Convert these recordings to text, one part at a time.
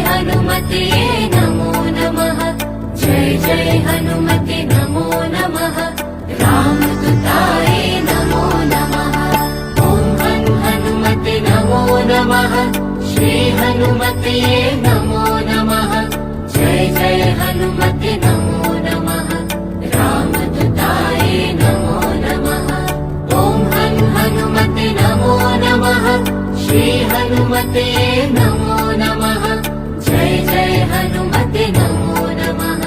हनुमते नमो नमः। जय जय हनुमते नमो नमः। रामदूताय नमो नमः। ॐ हनुमते नमो नमः। श्री हनुमते नमो नमः। जय जय हनुमते नमो नमः। रामदूताय नमो नमः। ॐ हनुमते नमो नमः। श्री हनुमते नमो नमः। जय जय हनुमते नमो नमः।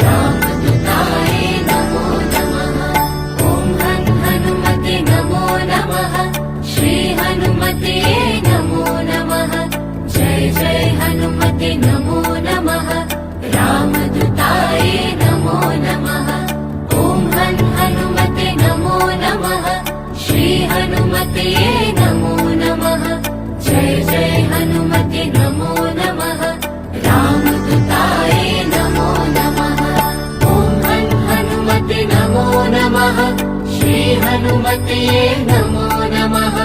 रामदूताय नमो नमः। ॐ हनुमते नमो नमः। श्री हनुमते नमो नमः। जय जय हनुमते नमो नमः। रामदूताय नमो नमः। ॐ हनुमते नमो नमः। श्री हनुमते नमो नमः। जय जय हनुमते नमो नमः। रामदूताय नमो नमः। ॐ हनुमते नमो नमः। श्री हनुमते नमो नमः।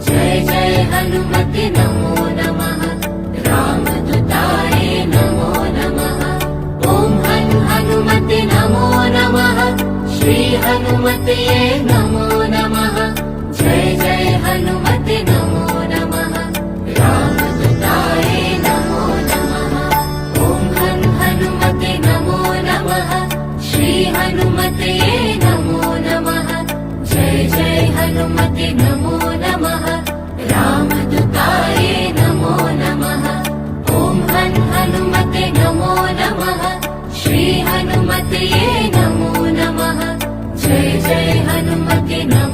जय जय हनुमते नमो नमः। रामदूताय नमो नमः। ॐ हनुमते नमो नमः। श्री हनुमते नमो नमः। जय जय हनुमते नमो नमः। रामदूताय नमो नमः। ॐ हनुमते नमो नमः। श्री हनुमते नमो नमः। जय जय हनुमते नमो नमः। रामदूताय नमो नमः। ॐ हनुमते नमो नमः। श्री हनुमते नमो नमः। जय जय हनुमते नमो